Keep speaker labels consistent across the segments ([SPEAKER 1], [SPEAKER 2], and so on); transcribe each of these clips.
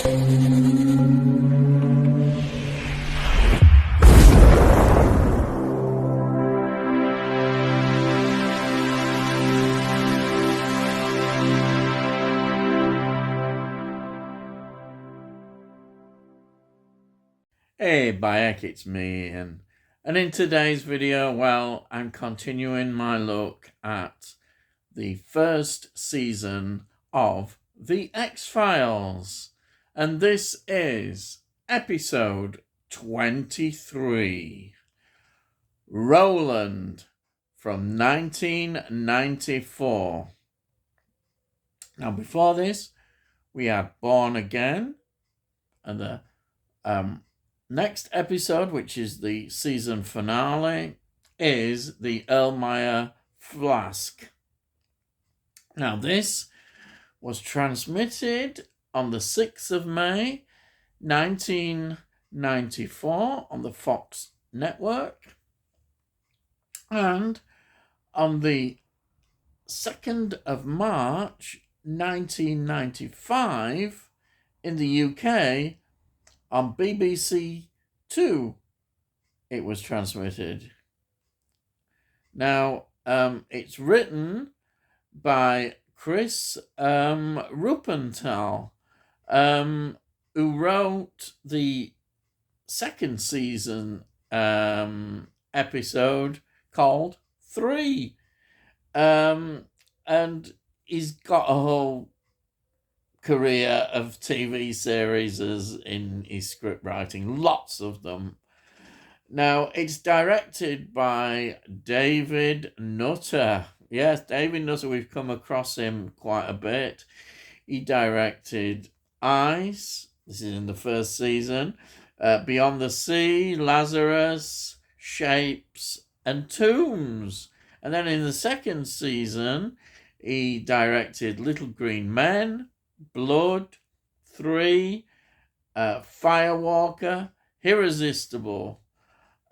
[SPEAKER 1] Hey Bayek, it's me Ian. And in today's video, well, I'm continuing my look at the first season of The X-Files. And this is episode 23, Roland, from 1994. Now before this, we had Born Again, and the next episode, which is the season finale, is the Erlenmeyer Flask. Now, this was transmitted on the 6th of May, 1994 on the Fox network, and on the 2nd of March, 1995 in the UK on BBC Two, it was transmitted. Now, it's written by Chris Rupenthal, who wrote the second season episode called 3. And he's got a whole career of TV series in his script writing, lots of them. Now, it's directed by David Nutter. Yes, David Nutter, we've come across him quite a bit. He directed Ice, this is in the first season, Beyond the Sea, Lazarus, Shapes, and Tombs. And then in the second season, he directed Little Green Men, Blood, 3, Firewalker, Irresistible.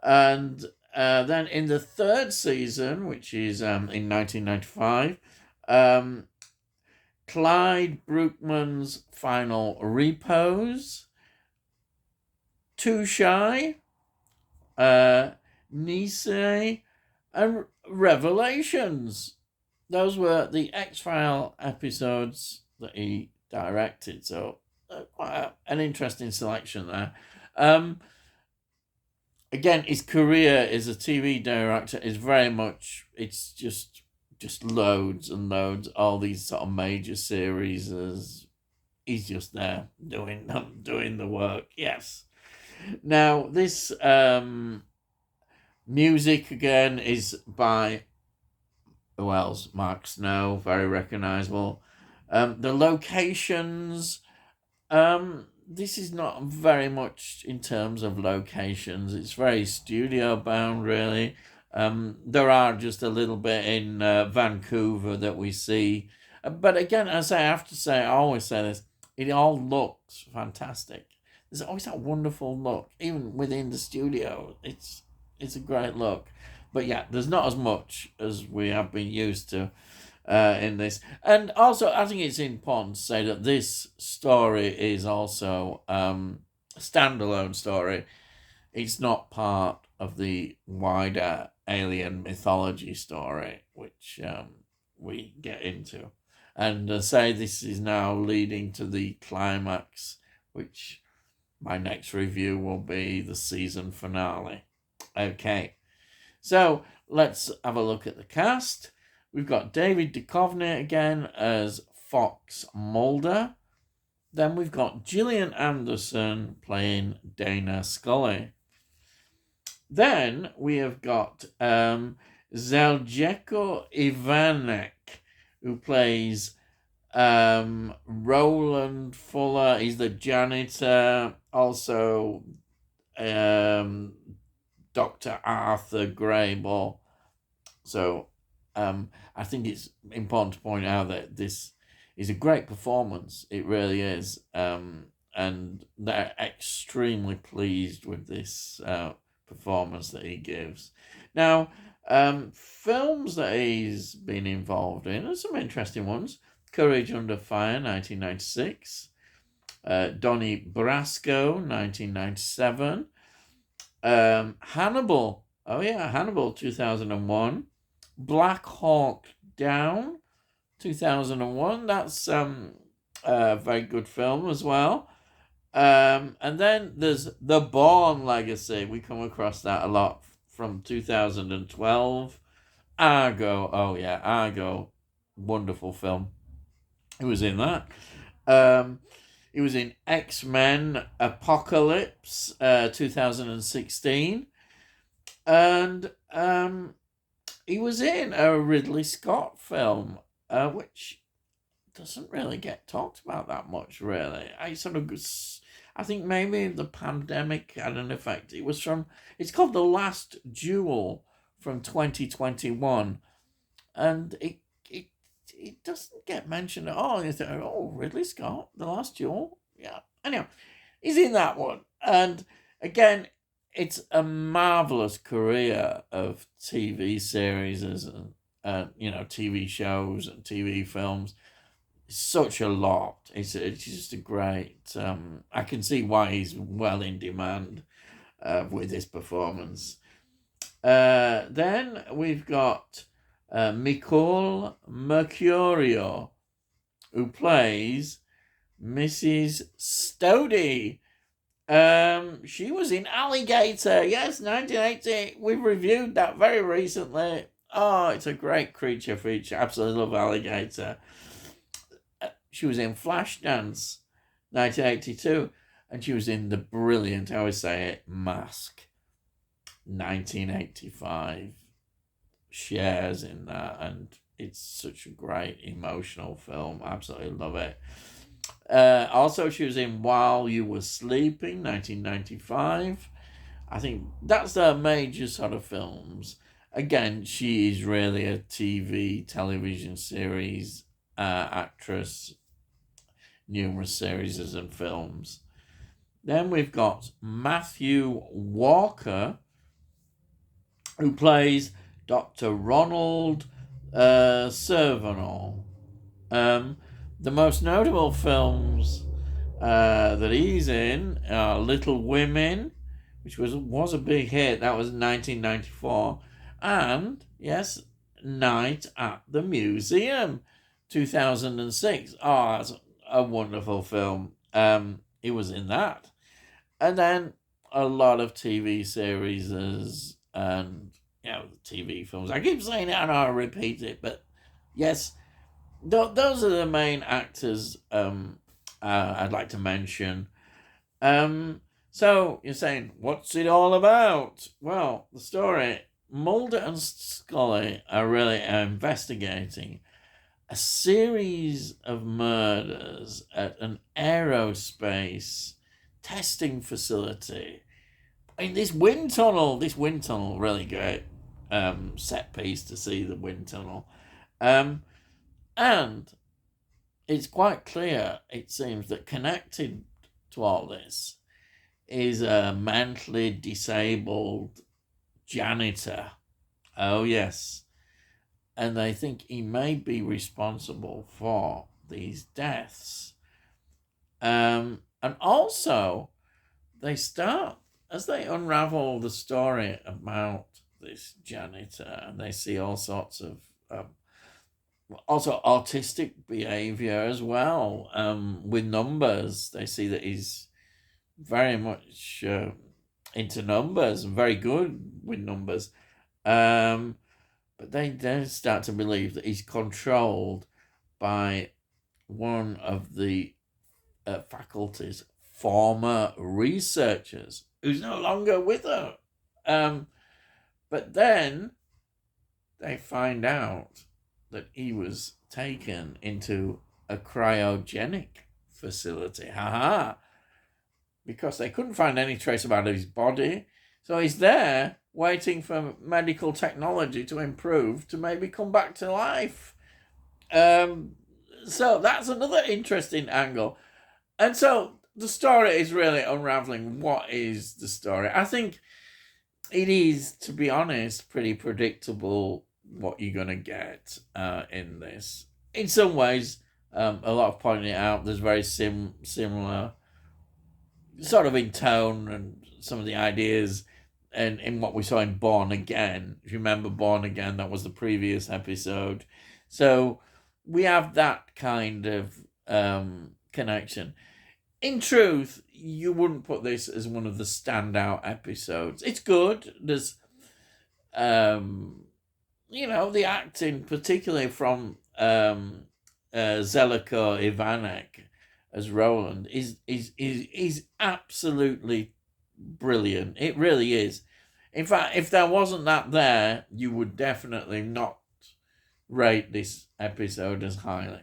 [SPEAKER 1] And then in the third season, which is in 1995, Clyde Bruckman's Final Repose, Too Shy, Nice, and Revelations. Those were the X-File episodes that he directed, so quite an interesting selection there. Again, his career as a TV director is very much, it's just loads and loads, all these sort of major series. He's just there doing the work. Yes. Now, this music again is by, who else? Mark Snow, very recognisable. The locations, this is not very much in terms of locations. It's very studio bound, really. There are just a little bit in Vancouver that we see. But again, as I have to say, I always say this, it all looks fantastic. There's always that wonderful look, even within the studio. It's a great look. But yeah, there's not as much as we have been used to in this. And also, I think it's important to say that this story is also a standalone story. It's not part of the wider alien mythology story, which we get into. And say this is now leading to the climax, which my next review will be the season finale. Okay, so let's have a look at the cast. We've got David Duchovny again as Fox Mulder. Then we've got Gillian Anderson playing Dana Scully. Then we have got Zeljko Ivanek, who plays Roland Fuller. He's the janitor. Also, Dr. Arthur Grable. So I think it's important to point out that this is a great performance. It really is. And they're extremely pleased with this performance that he gives. Now, films that he's been involved in, there's some interesting ones. Courage Under Fire, 1996. Donnie Brasco, 1997. Hannibal, oh yeah, Hannibal, 2001. Black Hawk Down, 2001. That's a very good film as well. And then there's The Bourne Legacy. We come across that a lot from 2012. Argo, oh yeah, Argo, wonderful film. He was in that. He was in X-Men Apocalypse, 2016. And he was in a Ridley Scott film, which doesn't really get talked about that much, really. I think maybe the pandemic had an effect. It's called The Last Duel from 2021, and it doesn't get mentioned at all. You think, oh, Ridley Scott, The Last Duel? Yeah. Anyhow, he's in that one. And again, it's a marvelous career of TV series and TV shows and TV films. It's such a lot. It's just a great. I can see why he's well in demand with his performance. Then we've got Nicole Mercurio, who plays Mrs. Stodie. She was in Alligator, yes, 1980. We've reviewed that very recently. Oh, it's a great creature feature. Absolutely love Alligator. She was in Flashdance, 1982, and she was in the brilliant, I always say it, Mask, 1985. Shares in that, and it's such a great emotional film. Absolutely love it. Also, she was in While You Were Sleeping, 1995. I think that's their major sort of films. Again, she is really a television series actress, numerous series and films. Then we've got Matthew Walker, who plays Dr. Ronald Cervenol. The most notable films that he's in are Little Women, which was a big hit. That was 1994. And, yes, Night at the Museum, 2006. Oh, that's a wonderful film. He was in that. And then a lot of TV series and TV films. I keep saying it and I'll repeat it, but yes, those are the main actors I'd like to mention. So you're saying, what's it all about? Well, the story, Mulder and Scully are really investigating a series of murders at an aerospace testing facility in this wind tunnel, really great set piece to see the wind tunnel. And it's quite clear, it seems, that connected to all this is a mentally disabled janitor. Oh, yes. And they think he may be responsible for these deaths. And also, they start, as they unravel the story about this janitor, and they see all sorts of also autistic behavior as well, with numbers. They see that he's very much into numbers and very good with numbers. But they then start to believe that he's controlled by one of the faculty's former researchers who's no longer with her. But then they find out that he was taken into a cryogenic facility. Because they couldn't find any trace about his body. So he's there waiting for medical technology to improve to maybe come back to life. So that's another interesting angle. And so the story is really unraveling what is the story. I think it is, to be honest, pretty predictable what you're going to get in this. In some ways, A lot of pointing it out. There's very similar, sort of in tone and some of the ideas, and in what we saw in Born Again. If you remember Born Again, that was the previous episode. So we have that kind of connection. In truth, you wouldn't put this as one of the standout episodes. It's good. There's, the acting, particularly from Zeljko Ivanek as Roland, is absolutely brilliant. It really is. In fact, if there wasn't that there, you would definitely not rate this episode as highly.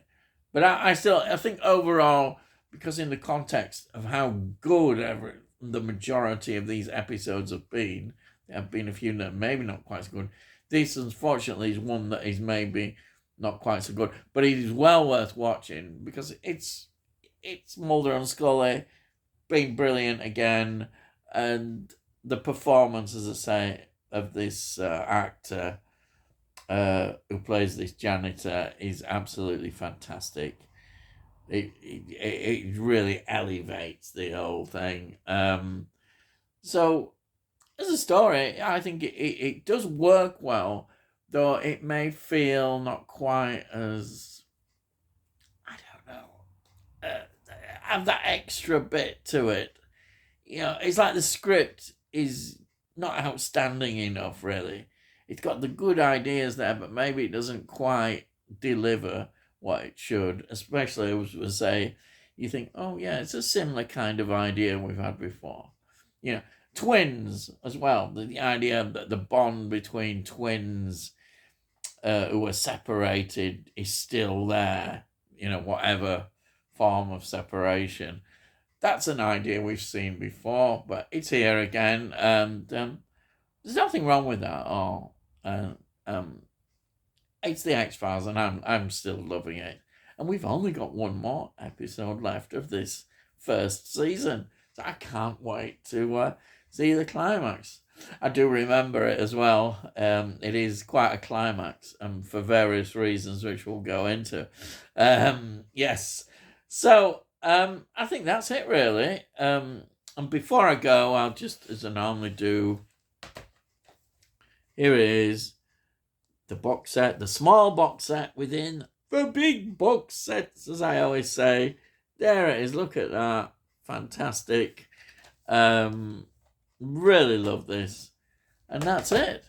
[SPEAKER 1] But I think overall, because in the context of how good the majority of these episodes have been, there have been a few that maybe not quite so good. This, unfortunately, is one that is maybe not quite so good, but it is well worth watching because it's Mulder and Scully being brilliant again, and the performance, as I say, of this actor who plays this janitor is absolutely fantastic. It really elevates the whole thing. So, as a story, I think it does work well, though it may feel not quite as, I don't know, have that extra bit to it. It's like the script is not outstanding enough, really. It's got the good ideas there, but maybe it doesn't quite deliver what it should, especially as we say, you think, oh yeah, it's a similar kind of idea we've had before. Twins as well. The idea that the bond between twins who are separated is still there, whatever form of separation. That's an idea we've seen before, but it's here again, and there's nothing wrong with that at all. It's the X-Files, and I'm still loving it. And we've only got one more episode left of this first season, so I can't wait to see the climax. I do remember it as well. It is quite a climax, for various reasons, which we'll go into. Yes. So, I think that's it, really. And before I go, I'll just, as I normally do, here it is. The box set, the small box set within the big box sets, as I always say. There it is. Look at that. Fantastic. Really love this. And that's it.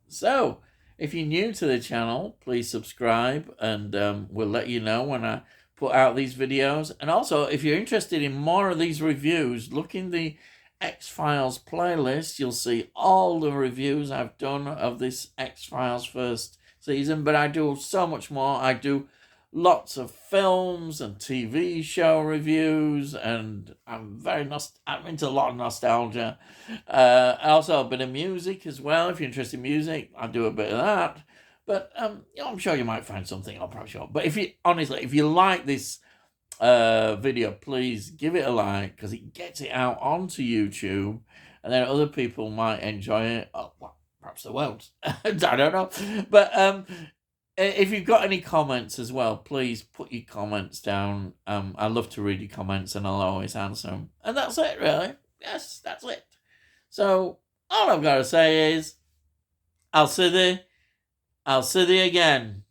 [SPEAKER 1] So, if you're new to the channel, please subscribe, and we'll let you know when I put out these videos. And also, if you're interested in more of these reviews, look in the X-Files playlist. You'll see all the reviews I've done of this X-Files first season, but I do so much more. I do lots of films and TV show reviews, and I'm into a lot of nostalgia. Also a bit of music as well. If you're interested in music, I do a bit of that. But I'm sure you might find something. I'm probably sure. But if you like this video, please give it a like, because it gets it out onto YouTube, and then other people might enjoy it. Oh, well, perhaps they won't. I don't know. But if you've got any comments as well, please put your comments down. I love to read your comments, and I'll always answer them. And that's it, really. Yes, that's it. So all I've got to say is, I'll see thee again.